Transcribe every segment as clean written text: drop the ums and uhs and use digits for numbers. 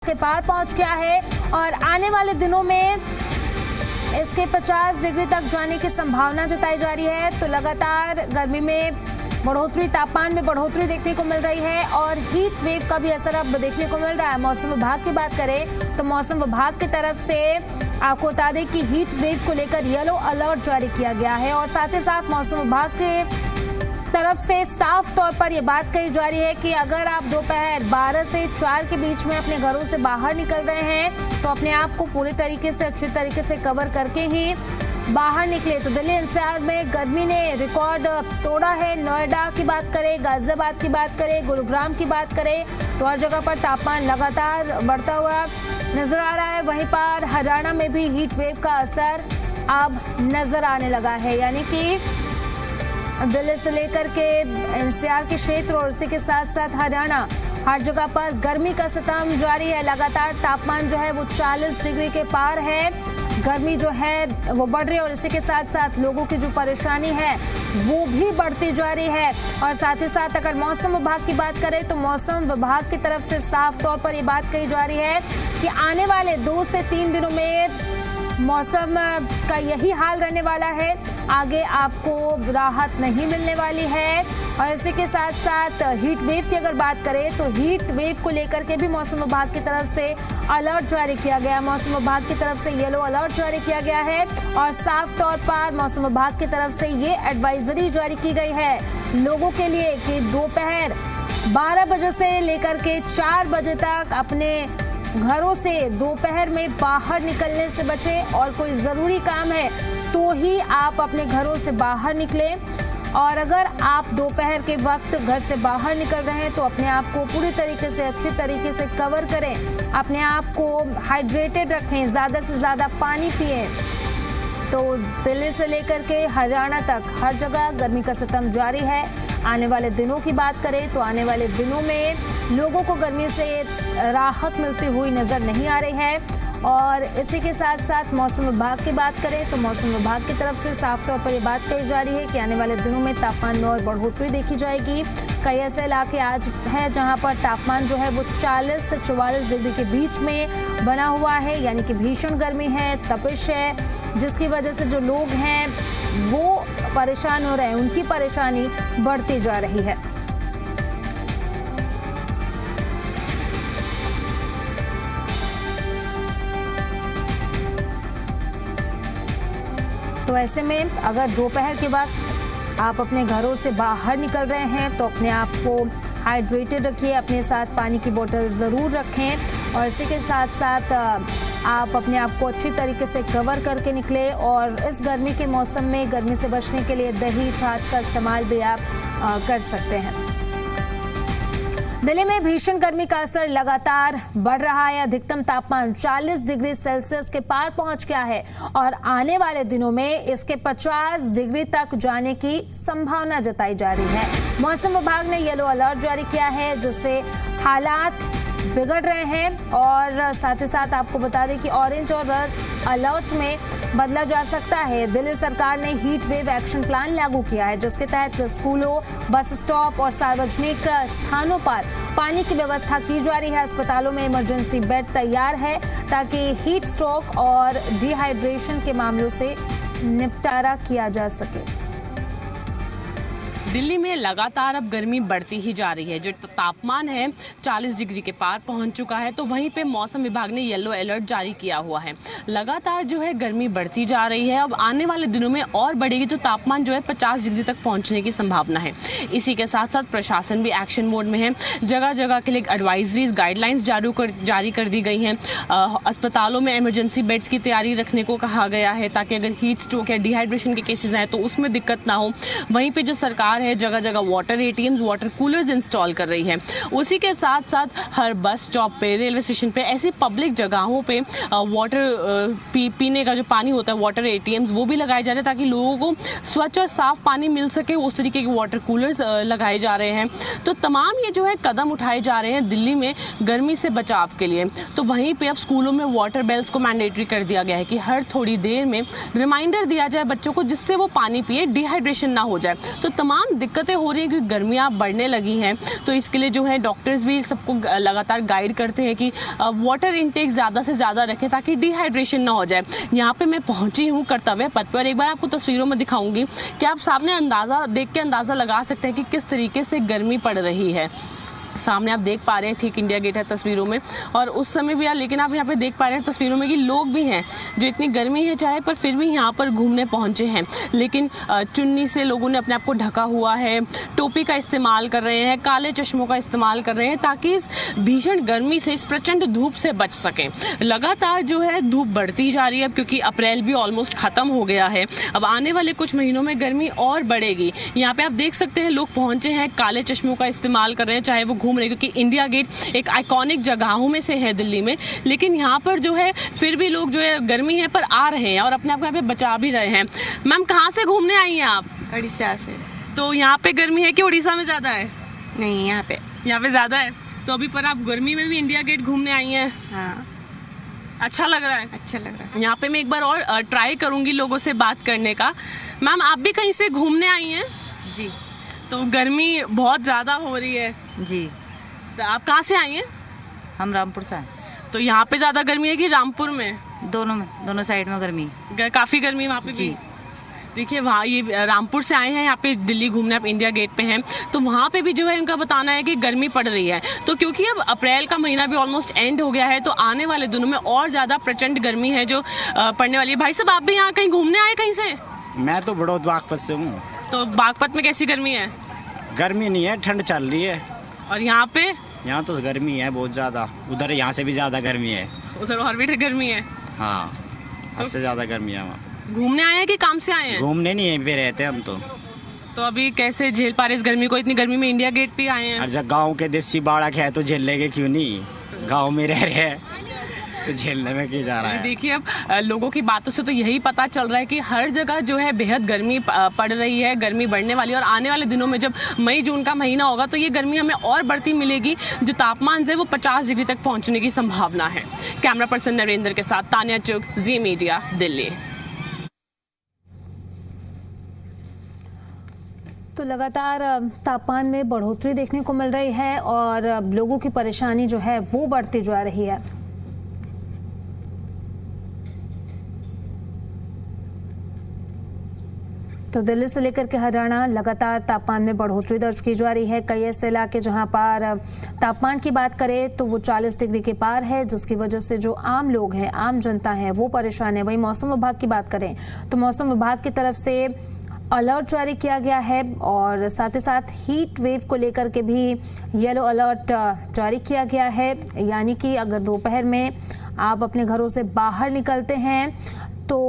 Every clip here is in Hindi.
के पार पहुंच गया है और आने वाले दिनों में इसके 50 डिग्री तक जाने की संभावना जताई जा रही है। तो लगातार गर्मी में बढ़ोतरी, तापमान में बढ़ोतरी देखने को मिल रही है और हीट वेव का भी असर अब देखने को मिल रहा है। मौसम विभाग की बात करें तो मौसम विभाग की तरफ से आपको बता दें कि हीट वेव को लेकर येलो अलर्ट जारी किया गया है और साथ ही साथ मौसम विभाग के तरफ से साफ तौर पर यह बात कही जा रही है कि अगर आप दोपहर 12 से 4 के बीच में अपने घरों से बाहर निकल रहे हैं तो अपने आप को पूरी तरीके से, अच्छी तरीके से कवर करके ही बाहर निकले। तो दिल्ली एनसीआर में गर्मी ने रिकॉर्ड तोड़ा है। नोएडा की बात करें, गाजियाबाद की बात करें, गुरुग्राम की बात करें तो हर जगह पर तापमान लगातार बढ़ता हुआ नजर आ रहा है। वहीं पर हरियाणा में भी हीट वेव का असर अब नजर आने लगा है, यानी कि दिल्ली से लेकर के एनसीआर के क्षेत्र और उसी के साथ साथ हरियाणा हर जगह पर गर्मी का सितम जारी है। लगातार तापमान जो है वो 40 डिग्री के पार है। गर्मी जो है वो बढ़ रही है और इसी के साथ साथ लोगों की जो परेशानी है वो भी बढ़ती जा रही है। और साथ ही साथ अगर मौसम विभाग की बात करें तो मौसम विभाग की तरफ से साफ तौर पर ये बात कही जा रही है कि आने वाले 2 से 3 दिनों में मौसम का यही हाल रहने वाला है। आगे आपको राहत नहीं मिलने वाली है। और इसी के साथ साथ हीट वेव की अगर बात करें तो हीट वेव को लेकर के भी मौसम विभाग की तरफ से अलर्ट जारी किया गया है। मौसम विभाग की तरफ से येलो अलर्ट जारी किया गया है और साफ तौर पर मौसम विभाग की तरफ से ये एडवाइजरी जारी की गई है लोगों के लिए कि दोपहर 12 बजे से लेकर के 4 बजे तक अपने घरों से दोपहर में बाहर निकलने से बचें और कोई ज़रूरी काम है तो ही आप अपने घरों से बाहर निकलें। और अगर आप दोपहर के वक्त घर से बाहर निकल रहे हैं तो अपने आप को पूरी तरीके से, अच्छी तरीके से कवर करें, अपने आप को हाइड्रेटेड रखें, ज़्यादा से ज़्यादा पानी पिएं। तो दिल्ली से लेकर के हरियाणा तक हर जगह गर्मी का सितम जारी है। आने वाले दिनों की बात करें तो आने वाले दिनों में लोगों को गर्मी से राहत मिलती हुई नज़र नहीं आ रही है। और इसी के साथ साथ मौसम विभाग की बात करें तो मौसम विभाग की तरफ से साफ तौर पर ये बात कही जा रही है कि आने वाले दिनों में तापमान में और बढ़ोतरी देखी जाएगी। कई ऐसे इलाके आज हैं जहां पर तापमान जो है वो 40 से 44 डिग्री के बीच में बना हुआ है, यानी कि भीषण गर्मी है, तपिश है, जिसकी वजह से जो लोग हैं वो परेशान हो रहे हैं, उनकी परेशानी बढ़ती जा रही है। तो ऐसे में अगर दोपहर के वक्त आप अपने घरों से बाहर निकल रहे हैं तो अपने आप को हाइड्रेटेड रखिए, अपने साथ पानी की बोतल ज़रूर रखें और इसी के साथ साथ आप अपने आप को अच्छी तरीके से कवर करके निकले। और इस गर्मी के मौसम में गर्मी से बचने के लिए दही, छाछ का इस्तेमाल भी आप कर सकते हैं। दिल्ली में भीषण गर्मी का असर लगातार बढ़ रहा है। अधिकतम तापमान 40 डिग्री सेल्सियस के पार पहुंच गया है और आने वाले दिनों में इसके 50 डिग्री तक जाने की संभावना जताई जा रही है। मौसम विभाग ने येलो अलर्ट जारी किया है जिससे हालात बिगड़ रहे हैं और साथ ही साथ आपको बता दें कि ऑरेंज और रेड अलर्ट में बदला जा सकता है। दिल्ली सरकार ने हीट वेव एक्शन प्लान लागू किया है जिसके तहत स्कूलों, बस स्टॉप और सार्वजनिक स्थानों पर पानी की व्यवस्था की जा रही है। अस्पतालों में इमरजेंसी बेड तैयार है ताकि हीट स्ट्रोक और डिहाइड्रेशन के मामलों से निपटारा किया जा सके। दिल्ली में लगातार अब गर्मी बढ़ती ही जा रही है। जो तापमान है 40 डिग्री के पार पहुंच चुका है, तो वहीं पे मौसम विभाग ने येलो अलर्ट जारी किया हुआ है। लगातार जो है गर्मी बढ़ती जा रही है। अब आने वाले दिनों में और बढ़ेगी तो तापमान जो है 50 डिग्री तक पहुंचने की संभावना है। इसी के साथ साथ प्रशासन भी एक्शन मोड में है। जगह जगह के लिए एडवाइजरीज, गाइडलाइंस जारी कर दी गई हैं। अस्पतालों में इमरजेंसी बेड्स की तैयारी रखने को कहा गया है ताकि अगर हीट स्ट्रोक या डिहाइड्रेशन के केसेज आए तो उसमें दिक्कत ना हो। वहीं पर जो सरकार है जगह जगह water ATMs, water coolers install कर रही है। उसी के साथ साथ हर बस स्टॉप पे, रेलवे स्टेशन पे, ऐसी पब्लिक जगहों पे वाटर पीने का जो पानी होता है, वाटर एटीएम्स, वो भी लगाए जा रहे हैं ताकि लोगों को स्वच्छ और साफ पानी मिल सके। उस तरीके के वाटर कूलर्स लगाए जा रहे हैं। तो तमाम ये जो है कदम उठाए जा रहे हैं दिल्ली में गर्मी से बचाव के लिए। तो वहीं पे अब स्कूलों में वाटर बेल्स को मैंडेटरी कर दिया गया है कि हर थोड़ी देर में रिमाइंडर दिया जाए बच्चों को जिससे वो पानी पिए, डिहाइड्रेशन ना हो जाए। तो तमाम तमाम दिक्कतें हो रही हैं क्योंकि गर्मियाँ बढ़ने लगी हैं। तो इसके लिए जो है डॉक्टर्स भी सबको लगातार गाइड करते हैं कि वाटर इनटेक ज़्यादा से ज़्यादा रखें ताकि डिहाइड्रेशन ना हो जाए। यहाँ पे मैं पहुँची हूँ कर्तव्य पथ पर। एक बार आपको तस्वीरों में दिखाऊंगी कि आप सामने अंदाज़ा देख के अंदाज़ा लगा सकते हैं कि किस तरीके से गर्मी पड़ रही है। सामने आप देख पा रहे हैं ठीक इंडिया गेट है तस्वीरों में, और उस समय भी लेकिन आप यहाँ पे देख पा रहे हैं तस्वीरों में कि लोग भी हैं जो इतनी गर्मी है चाहे पर फिर भी यहाँ पर घूमने पहुँचे हैं। लेकिन चुन्नी से लोगों ने अपने आप को ढका हुआ है, टोपी का इस्तेमाल कर रहे हैं, काले चश्मों का इस्तेमाल कर रहे हैं ताकि इस भीषण गर्मी से, इस प्रचंड धूप से बच सकें। लगातार जो है धूप बढ़ती जा रही है क्योंकि अप्रैल भी ऑलमोस्ट ख़त्म हो गया है। अब आने वाले कुछ महीनों में गर्मी और बढ़ेगी। यहाँ पर आप देख सकते हैं लोग पहुँचे हैं, काले चश्मों का इस्तेमाल कर रहे हैं, चाहे वो घूम रहे, क्योंकि इंडिया गेट एक आइकॉनिक जगहों में से है दिल्ली में। लेकिन यहाँ पर जो है फिर भी लोग जो है गर्मी है पर आ रहे हैं और अपने आप को यहाँ पे बचा भी रहे हैं। मैम कहाँ से घूमने आई हैं आप? उड़ीसा से। तो यहाँ पे गर्मी है कि उड़ीसा में ज़्यादा है? नहीं, यहाँ पे ज़्यादा है। तो अभी पर आप गर्मी में भी इंडिया गेट घूमने आई हैं? हाँ। अच्छा लग रहा है? अच्छा लग रहा है। यहाँ पे मैं एक बार और ट्राई करूँगी लोगों से बात करने का। मैम आप भी कहीं से घूमने आई हैं? जी। तो गर्मी बहुत ज़्यादा हो रही है जी। तो आप कहाँ से आई हैं? हम रामपुर से। तो यहाँ पे ज़्यादा गर्मी है कि रामपुर में? दोनों साइड में गर्मी। काफ़ी गर्मी है वहाँ पे जी। भी? देखिए वहाँ ये रामपुर से आए हैं यहाँ पे दिल्ली घूमने, आप इंडिया गेट पे हैं, तो वहाँ पे भी जो है उनका बताना है कि गर्मी पड़ रही है। तो क्योंकि अब अप्रैल का महीना भी ऑलमोस्ट एंड हो गया है तो आने वाले दिनों में और ज़्यादा प्रचंड गर्मी है जो पड़ने वाली है। भाई साहब आप भी यहाँ कहीं घूमने आए कहीं से? मैं तो बड़ौद बागपत से हूँ। तो बागपत में कैसी गर्मी है? गर्मी नहीं है, ठंड चल रही है। और यहाँ पे? यहाँ तो गर्मी है बहुत ज़्यादा, उधर यहाँ से भी ज़्यादा गर्मी है। उधर और भी गर्मी है? हाँ, हद से ज़्यादा गर्मी है वहाँ। घूमने आए हैं कि काम से आए हैं? घूमने नहीं, यहीं पे रहते हैं हम तो। तो अभी कैसे झेल पा रहे इस गर्मी को? इतनी गर्मी में इंडिया गेट पे आए हैं। और जब गाँव के देसी बाड़क है तो झेल लेंगे क्यों नहीं, गाँव में रह रहे हैं तो झेलने में क्या जा रहा है। देखिए अब लोगों की बातों से तो यही पता चल रहा है कि हर जगह जो है बेहद गर्मी पड़ रही है, गर्मी बढ़ने वाली है। और आने वाले दिनों में जब मई जून का महीना होगा तो ये गर्मी हमें और बढ़ती मिलेगी, जो तापमान है वो 50 डिग्री तक पहुंचने की संभावना है। कैमरा पर्सन नरेंद्र के साथ तानिया चुग, जी मीडिया, दिल्ली। तो लगातार तापमान में बढ़ोतरी देखने को मिल रही है और लोगों की परेशानी जो है वो बढ़ती जा रही है। तो दिल्ली से लेकर के हरियाणा लगातार तापमान में बढ़ोतरी दर्ज की जा रही है। कई ऐसे इलाके जहां पर तापमान की बात करें तो वो 40 डिग्री के पार है, जिसकी वजह से जो आम लोग हैं, आम जनता है, वो परेशान है। वहीं मौसम विभाग की बात करें तो मौसम विभाग की तरफ से अलर्ट जारी किया गया है और साथ ही साथ हीट वेव को लेकर के भी येलो अलर्ट जारी किया गया है। यानी कि अगर दोपहर में आप अपने घरों से बाहर निकलते हैं तो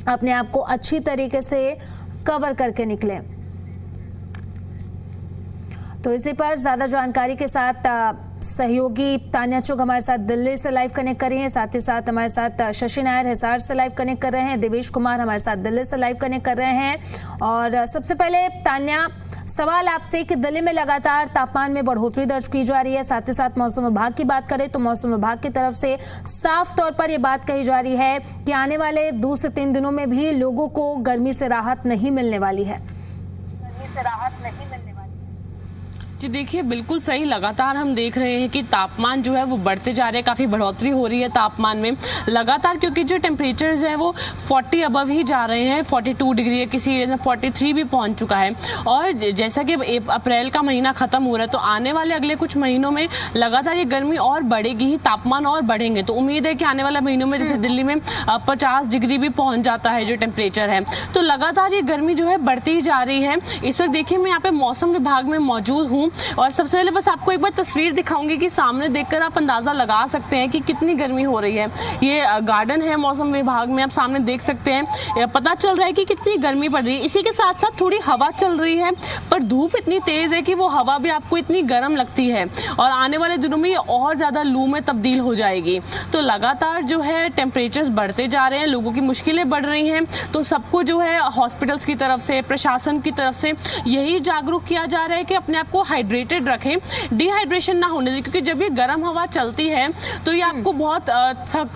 अपने आप को अच्छी तरीके से कवर करके निकलें। तो इसी पर ज्यादा जानकारी के साथ सहयोगी तानिया चुग हमारे साथ दिल्ली से लाइव कनेक्ट कर रही हैं, साथ ही साथ हमारे साथ शशि नायर हिसार से लाइव कनेक्ट कर रहे हैं, देवेश कुमार हमारे साथ दिल्ली से लाइव कनेक्ट कर रहे हैं। और सबसे पहले तानिया, सवाल आपसे कि दिल्ली में लगातार तापमान में बढ़ोतरी दर्ज की जा रही है, साथ ही साथ मौसम विभाग की बात करें तो मौसम विभाग की तरफ से साफ तौर पर यह बात कही जा रही है कि आने वाले 2 से 3 दिनों में भी लोगों को गर्मी से राहत नहीं मिलने वाली है। जी देखिए बिल्कुल सही, लगातार हम देख रहे हैं कि तापमान जो है वो बढ़ते जा रहे हैं, काफ़ी बढ़ोतरी हो रही है तापमान में लगातार, क्योंकि जो टेम्परेचर्स हैं वो 40 अबव ही जा रहे हैं, 42 डिग्री है, किसी एरिया में 43 भी पहुंच चुका है। और जैसा कि अप्रैल का महीना ख़त्म हो रहा है तो आने वाले अगले कुछ महीनों में लगातार ये गर्मी और बढ़ेगी ही, तापमान और बढ़ेंगे। तो उम्मीद है कि आने वाले महीनों में जैसे दिल्ली में 50 डिग्री भी पहुँच जाता है जो टेम्परेचर है, तो लगातार ये गर्मी जो है बढ़ती ही जा रही है। इस वक्त देखिए मैं यहाँ पे मौसम विभाग में मौजूद हूँ और सबसे पहले बस आपको एक बार तस्वीर दिखाऊंगी कि सामने देखकर आप अंदाजा लगा सकते हैं कि कितनी गर्मी हो रही है। ये गार्डन है मौसम विभाग में, आप सामने देख सकते हैं, पता चल रहा है कि कितनी गर्मी पड़ रही है। इसी के साथ साथ थोड़ी हवा चल रही है, पर धूप इतनी तेज है कि वो हवा भी आपको इतनी गर्म लगती है और आने वाले दिनों में ये और ज्यादा लू में तब्दील हो जाएगी। तो लगातार जो है टेम्परेचर्स बढ़ते जा रहे हैं, लोगों की मुश्किलें बढ़ रही हैं। तो सबको जो है हॉस्पिटल्स की तरफ से, प्रशासन की तरफ से यही जागरूक किया जा रहा है कि अपने आप को हाइड्रेटेड रखें, डिहाइड्रेशन ना होने दें, क्योंकि जब ये गर्म हवा चलती है तो ये आपको बहुत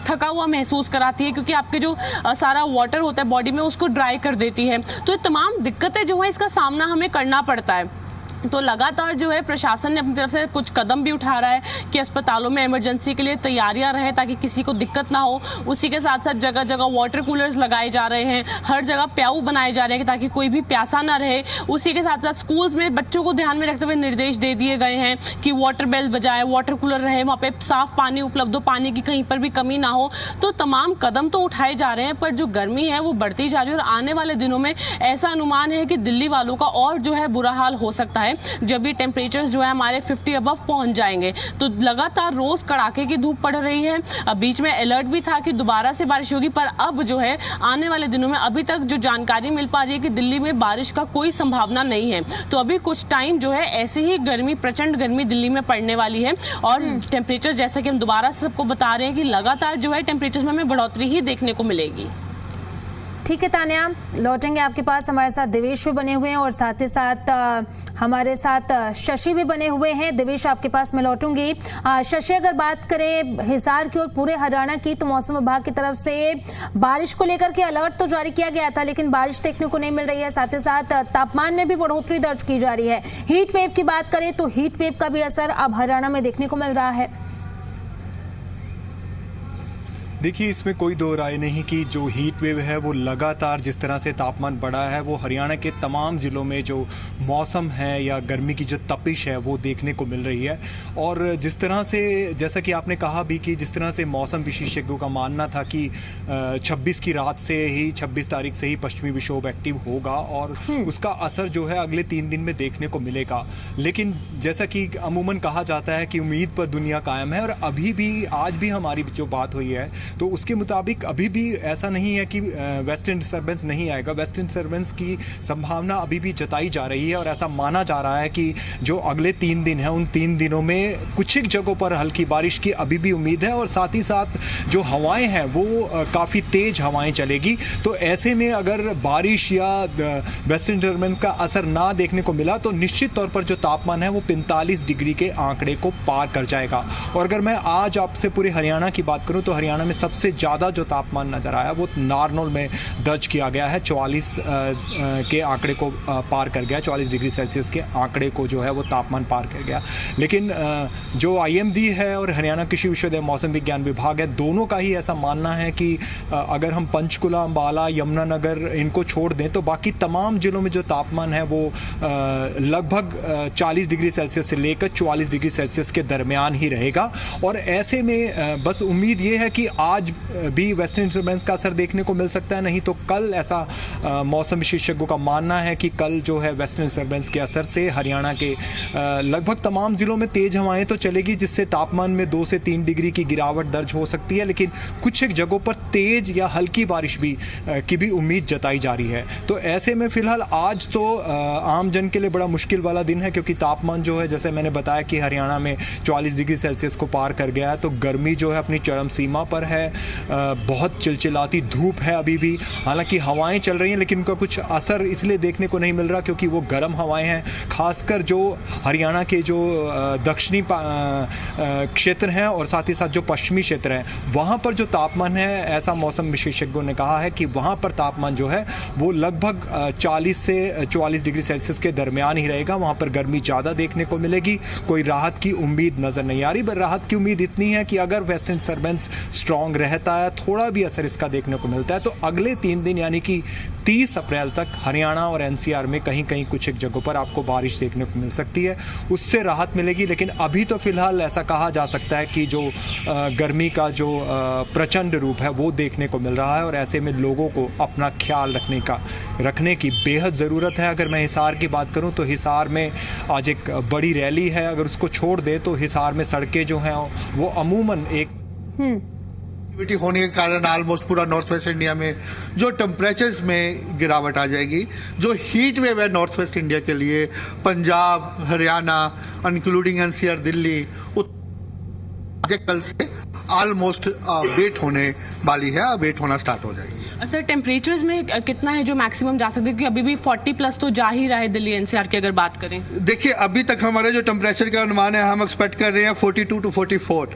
थका हुआ महसूस कराती है, क्योंकि आपके जो सारा वाटर होता है बॉडी में उसको ड्राई कर देती है। तो ये तमाम दिक्कतें जो है इसका सामना हमें करना पड़ता है। तो लगातार जो है प्रशासन ने अपनी तरफ से कुछ कदम भी उठा रहा है कि अस्पतालों में इमरजेंसी के लिए तैयारियां रहें ताकि किसी को दिक्कत ना हो। उसी के साथ साथ जगह जगह वाटर कूलर्स लगाए जा रहे हैं, हर जगह प्याऊ बनाए जा रहे हैं ताकि कोई भी प्यासा ना रहे। उसी के साथ साथ स्कूल्स में बच्चों को ध्यान में रखते हुए निर्देश दे दिए गए हैं कि वाटर बेल बजाए, वाटर कूलर रहे, वहाँ पे साफ पानी उपलब्ध हो, पानी की कहीं पर भी कमी ना हो। तो तमाम कदम तो उठाए जा रहे हैं, पर जो गर्मी है वो बढ़ती जा रही है और आने वाले दिनों में ऐसा अनुमान है कि दिल्ली वालों का और जो है बुरा हाल हो सकता है जब ये टेम्परेचर्स जो है हमारे 50 अबव पहुंच जाएंगे। तो लगातार रोज कड़ाके की धूप पड़ रही है। अब बीच में अलर्ट भी था कि दोबारा से बारिश होगी, पर अब जो है आने वाले दिनों में अभी तक जो जानकारी मिल पा रही है कि दिल्ली में बारिश का कोई संभावना नहीं है। तो अभी कुछ टाइम जो है ऐसे ही गर्मी, प्रचंड गर्मी दिल्ली में पड़ने वाली है और टेम्परेचर जैसा कि हम दोबारा से सबको बता रहे हैं कि लगातार जो है टेम्परेचर में हमें बढ़ोतरी ही देखने को मिलेगी। ठीक है तान्या, लौटेंगे आपके पास। हमारे साथ देवेश भी बने हुए हैं और साथ ही साथ हमारे साथ शशि भी बने हुए हैं। देवेश, आपके पास मैं लौटूंगी। शशि, अगर बात करें हिसार की और पूरे हरियाणा की, तो मौसम विभाग की तरफ से बारिश को लेकर के अलर्ट तो जारी किया गया था, लेकिन बारिश देखने को नहीं मिल रही है। साथ ही साथ तापमान में भी बढ़ोतरी दर्ज की जा रही है। हीट वेव की बात करें तो हीट वेव का भी असर अब हरियाणा में देखने को मिल रहा है। देखिए, इसमें कोई दो राय नहीं कि जो हीट वेव है वो लगातार जिस तरह से तापमान बढ़ा है वो हरियाणा के तमाम ज़िलों में जो मौसम है या गर्मी की जो तपिश है वो देखने को मिल रही है। और जिस तरह से, जैसा कि आपने कहा भी कि जिस तरह से मौसम विशेषज्ञों का मानना था कि 26 की रात से ही, 26 तारीख से ही पश्चिमी विक्षोभ एक्टिव होगा और उसका असर जो है अगले 3 दिन में देखने को मिलेगा। लेकिन जैसा कि अमूमन कहा जाता है कि उम्मीद पर दुनिया कायम है, और अभी भी आज भी हमारी जो बात हुई है तो उसके मुताबिक अभी भी ऐसा नहीं है कि वेस्टर्न डिस्टर्बेंस नहीं आएगा। वेस्टर्न डिस्टर्बेंस की संभावना अभी भी जताई जा रही है और ऐसा माना जा रहा है कि जो अगले 3 दिन हैं उन 3 दिनों में कुछ एक जगहों पर हल्की बारिश की अभी भी उम्मीद है। और साथ ही साथ जो हवाएं हैं वो काफ़ी तेज़ हवाएं चलेगी। तो ऐसे में अगर बारिश या वेस्टर्न डिस्टर्बेंस का असर ना देखने को मिला तो निश्चित तौर पर जो तापमान है वो 45 डिग्री के आंकड़े को पार कर जाएगा। और अगर मैं आज आपसे पूरे हरियाणा की बात करूं तो हरियाणा में सबसे ज़्यादा जो तापमान नज़र आया वो नारनौल में दर्ज किया गया है। 44 के आंकड़े को पार कर गया, 44 डिग्री सेल्सियस के आंकड़े को जो है वो तापमान पार कर गया। लेकिन जो IMD है और हरियाणा कृषि विश्वविद्यालय मौसम विज्ञान विभाग है, दोनों का ही ऐसा मानना है कि अगर हम पंचकुला, अम्बाला, यमुनानगर इनको छोड़ दें तो बाकी तमाम जिलों में जो तापमान है वो लगभग 40 डिग्री सेल्सियस से लेकर 44 डिग्री सेल्सियस के दरमियान ही रहेगा। और ऐसे में बस उम्मीद ये है कि आज भी वेस्टर्न डिस्टर्बेंस का असर देखने को मिल सकता है, नहीं तो कल ऐसा मौसम विशेषज्ञों का मानना है कि कल जो है वेस्टर्न डिस्टर्बेंस के असर से हरियाणा के लगभग तमाम जिलों में तेज हवाएं तो चलेगी, जिससे तापमान में 2 से 3 डिग्री की गिरावट दर्ज हो सकती है। लेकिन कुछ एक जगहों पर तेज या हल्की बारिश भी की भी उम्मीद जताई जा रही है। तो ऐसे में फिलहाल आज तो आम जन के लिए बड़ा मुश्किल वाला दिन है, क्योंकि तापमान जो है, जैसे मैंने बताया कि हरियाणा में 44 डिग्री सेल्सियस को पार कर गया है। तो गर्मी जो है अपनी चरम सीमा पर है। बहुत चिलचिलाती धूप है अभी भी, हालांकि हवाएं चल रही हैं लेकिन उनका कुछ असर इसलिए देखने को नहीं मिल रहा क्योंकि वो गर्म हवाएं हैं। खासकर जो हरियाणा के जो दक्षिणी क्षेत्र हैं और साथ ही साथ जो पश्चिमी क्षेत्र हैं, वहाँ पर जो तापमान है, ऐसा मौसम विशेषज्ञों ने कहा है कि वहाँ पर तापमान जो है वो लगभग 40 से 44 डिग्री सेल्सियस के दरमियान ही रहेगा। वहाँ पर गर्मी ज़्यादा देखने को मिलेगी, कोई राहत की उम्मीद नज़र नहीं आ रही। पर राहत की उम्मीद इतनी है कि अगर वेस्टर्न डिस्टर्बेंस स्ट्रॉन्ग रहता है, थोड़ा भी असर इसका देखने को मिलता है, तो अगले 3 दिन यानी कि 30 अप्रैल तक हरियाणा और NCR में कहीं कहीं कुछ एक जगहों पर आपको बारिश देखने को मिल सकती है, उससे राहत मिलेगी। लेकिन अभी तो फिलहाल ऐसा कहा जा सकता है कि जो गर्मी का जो प्रचंड रूप है वो देखने को मिल रहा है और ऐसे में लोगों को अपना ख्याल रखने की बेहद ज़रूरत है। अगर मैं हिसार की बात करूं तो हिसार में आज एक बड़ी रैली है, अगर उसको छोड़ दें तो हिसार में सड़कें जो हैं वो अमूमन एक एक्टिविटी होने के कारण ऑलमोस्ट पूरा नॉर्थ वेस्ट इंडिया में जो टेम्परेचर्स में गिरावट आ जाएगी। जो हीट वेव है नॉर्थ वेस्ट इंडिया के लिए, पंजाब, हरियाणा इंक्लूडिंग NCR, दिल्ली, कल से ऑलमोस्ट अबेट होने वाली है, अबेट होना स्टार्ट हो जाएगी। सर टेम्परेचर्स में कितना है जो मैक्सिमम जा सकते हैं, क्योंकि अभी भी 40 प्लस तो जा ही रहा है दिल्ली एनसीआर की अगर बात करें? देखिए अभी तक हमारे जो टेम्परेचर का अनुमान है हम एक्सपेक्ट कर रहे हैं 42 to 44,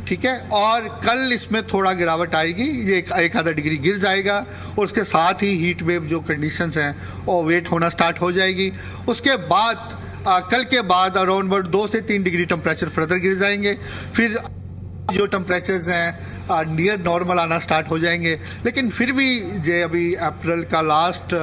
ठीक है। और कल इसमें थोड़ा गिरावट आएगी, ये एक आधा डिग्री गिर जाएगा और उसके साथ ही हीट वेव जो कंडीशंस हैं वो वेट होना स्टार्ट हो जाएगी। उसके बाद कल के बाद अराउंड 2 से 3 डिग्री टेम्परेचर फर्दर गिर जाएंगे, फिर जो टेम्परेचर्स हैं नियर नॉर्मल आना स्टार्ट हो जाएंगे। लेकिन फिर भी जो अभी अप्रैल का लास्ट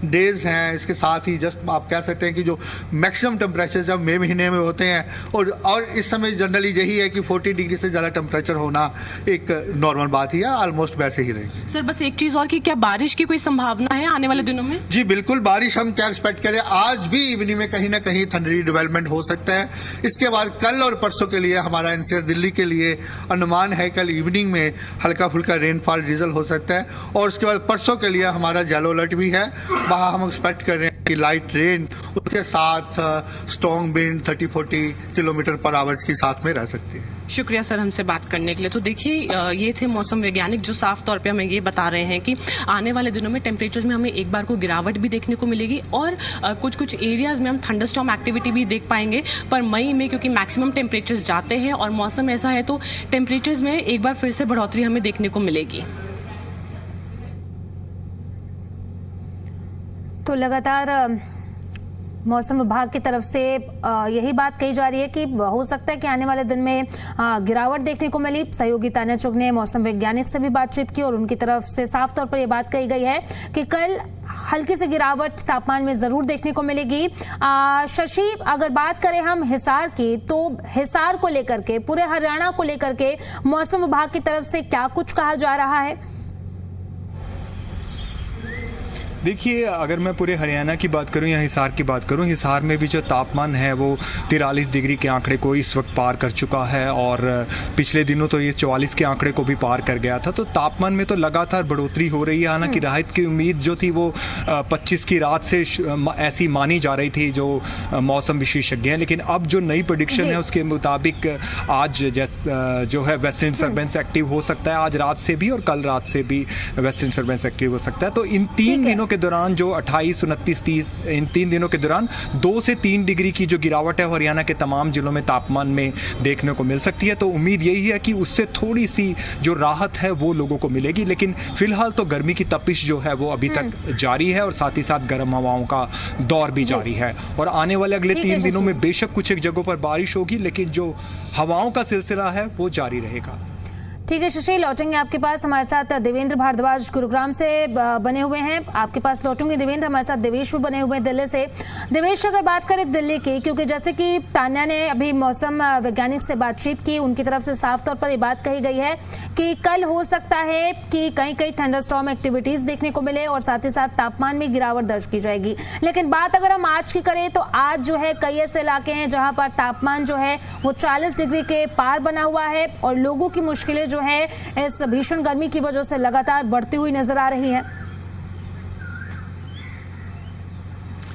डेज हैं, इसके साथ ही जस्ट आप कह सकते हैं कि जो मैक्सिमम टेम्परेचर जब मई महीने में होते हैं और इस समय जनरली यही है कि 40 डिग्री से ज़्यादा टेम्परेचर होना एक नॉर्मल बात ही है, ऑलमोस्ट वैसे ही रहेगी। सर बस एक चीज़ और कि क्या बारिश की कोई संभावना है आने वाले दिनों में? जी बिल्कुल, बारिश हम क्या एक्सपेक्ट करें, आज भी इवनिंग में कहीं ना कहीं थंडरी डेवलपमेंट हो सकता है। इसके बाद कल और परसों के लिए हमारा एनसीआर दिल्ली के लिए अनुमान है कल इवनिंग में हल्का फुल्का रेनफॉल ड्रिजल हो सकता है। और उसके बाद परसों के लिए हमारा येलो अलर्ट भी है, वहाँ हम एक्सपेक्ट कर रहे हैं कि लाइट रेन उसके साथ स्ट्रॉन्ग विंड 30-40 किलोमीटर पर आवर्स की साथ में रह सकती है। शुक्रिया सर हमसे बात करने के लिए। तो देखिए ये थे मौसम वैज्ञानिक जो साफ तौर पे हमें ये बता रहे हैं कि आने वाले दिनों में टेम्परेचर्स में हमें एक बार को गिरावट भी देखने को मिलेगी और कुछ एरियाज में हम थंडरस्टॉर्म एक्टिविटी भी देख पाएंगे। पर मई में क्योंकि मैक्सिमम टेम्परेचर्स जाते हैं और मौसम ऐसा है तो टेम्परेचर्स में एक बार फिर से बढ़ोतरी हमें देखने को मिलेगी। तो लगातार मौसम विभाग की तरफ से यही बात कही जा रही है कि हो सकता है कि आने वाले दिन में गिरावट देखने को मिली। सहयोगी तान्या चुग ने मौसम वैज्ञानिक से भी बातचीत की और उनकी तरफ से साफ तौर पर यह बात कही गई है कि कल हल्की सी गिरावट तापमान में जरूर देखने को मिलेगी। शशि, अगर बात करें हम हिसार की, तो हिसार को लेकर के, पूरे हरियाणा को लेकर के मौसम विभाग की तरफ से क्या कुछ कहा जा रहा है? देखिए, अगर मैं पूरे हरियाणा की बात करूं या हिसार की बात करूं, हिसार में भी जो तापमान है वो 43 डिग्री के आंकड़े को इस वक्त पार कर चुका है और पिछले दिनों तो ये 44 के आंकड़े को भी पार कर गया था। तो तापमान में तो लगातार बढ़ोतरी हो रही है। हालांकि राहत की उम्मीद जो थी वो 25 की रात से ऐसी मानी जा रही थी जो मौसम विशेषज्ञ हैं, लेकिन अब जो नई प्रेडिक्शन है उसके मुताबिक आज जो है वेस्टर्न डिस्टर्बेंस एक्टिव हो सकता है, आज रात से भी और कल रात से भी वेस्टर्न डिस्टर्बेंस एक्टिव हो सकता है। तो इन 3 दिनों के दौरान जो 28, 29, 30 इन 3 दिनों के दौरान 2 से 3 डिग्री की जो गिरावट है हरियाणा के तमाम जिलों में तापमान में देखने को मिल सकती है। तो उम्मीद यही है कि उससे थोड़ी सी जो राहत है वो लोगों को मिलेगी, लेकिन फिलहाल तो गर्मी की तपिश जो है वो अभी तक जारी है और साथ ही साथ गर्म हवाओं का दौर भी जारी है। और आने वाले अगले 3 दिनों में बेशक कुछ एक जगहों पर बारिश होगी, लेकिन जो हवाओं का सिलसिला है वो जारी रहेगा। ठीक है शशि, लौटेंगे आपके पास। हमारे साथ देवेंद्र भारद्वाज गुरुग्राम से बने हुए हैं, आपके पास लौटूंगे देवेंद्र। हमारे साथ देवेश भी बने हुए हैं दिल्ली से। देवेश, अगर बात करें दिल्ली की, क्योंकि जैसे कि तान्या ने अभी मौसम वैज्ञानिक से बातचीत की, उनकी तरफ से साफ तौर पर ये बात कही गई है कि कल हो सकता है कि कहीं कहीं थंडरस्टॉर्म एक्टिविटीज देखने को मिले और साथ ही साथ तापमान में गिरावट दर्ज की जाएगी। लेकिन बात अगर हम आज की करें तो आज जो है कई ऐसे इलाके हैं जहां पर तापमान जो है वो 40 डिग्री के पार बना हुआ है और लोगों की मुश्किलें जो है इस भीषण गर्मी की वजह से लगातार बढ़ती हुई नजर आ रही है।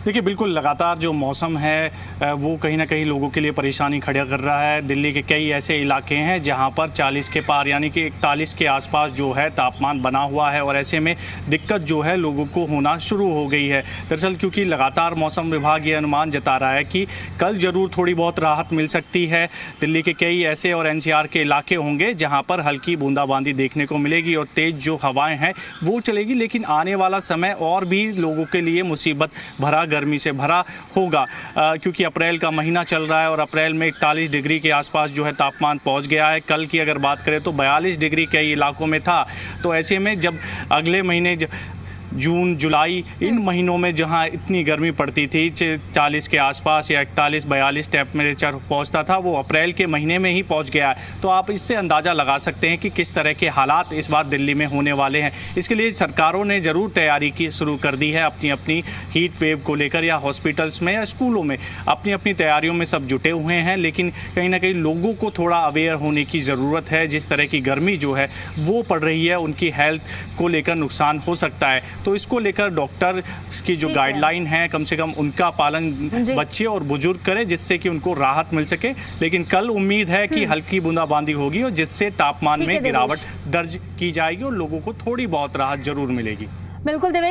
देखिए, बिल्कुल लगातार जो मौसम है वो कहीं ना कहीं लोगों के लिए परेशानी खड़ा कर रहा है। दिल्ली के कई ऐसे इलाके हैं जहां पर 40 के पार यानी कि 41 के आसपास जो है तापमान बना हुआ है और ऐसे में दिक्कत जो है लोगों को होना शुरू हो गई है। दरअसल क्योंकि लगातार मौसम विभाग ये अनुमान जता रहा है कि कल ज़रूर थोड़ी बहुत राहत मिल सकती है। दिल्ली के कई ऐसे और एनसीआर के इलाके होंगे जहाँ पर हल्की बूंदाबांदी देखने को मिलेगी और तेज़ जो हवाएँ हैं वो चलेगी, लेकिन आने वाला समय और भी लोगों के लिए मुसीबत भरा, गर्मी से भरा होगा क्योंकि अप्रैल का महीना चल रहा है और अप्रैल में 41 डिग्री के आसपास जो है तापमान पहुंच गया है। कल की अगर बात करें तो 42 डिग्री कई इलाकों में था। तो ऐसे में जब अगले महीने जून, जुलाई इन महीनों में जहां इतनी गर्मी पड़ती थी 40 के आसपास या 41-42 टेम्परेचर पहुंचता था, वो अप्रैल के महीने में ही पहुंच गया है। तो आप इससे अंदाज़ा लगा सकते हैं कि किस तरह के हालात इस बार दिल्ली में होने वाले हैं। इसके लिए सरकारों ने ज़रूर तैयारी की शुरू कर दी है अपनी अपनी हीट वेव को लेकर, या हॉस्पिटल्स में या स्कूलों में अपनी अपनी तैयारियों में सब जुटे हुए हैं। लेकिन कहीं ना कहीं लोगों को थोड़ा अवेयर होने की ज़रूरत है। जिस तरह की गर्मी जो है वो पड़ रही है, उनकी हेल्थ को लेकर नुकसान हो सकता है। तो इसको लेकर डॉक्टर की जो ठीक है। गाइडलाइन है कम से कम उनका पालन जी। बच्चे और बुजुर्ग करें, जिससे कि उनको राहत मिल सके। लेकिन कल उम्मीद है कि हल्की बूंदाबांदी होगी और जिससे तापमान ठीक है में देवेश। गिरावट दर्ज की जाएगी और लोगों को थोड़ी बहुत राहत जरूर मिलेगी। बिल्कुल देवेश।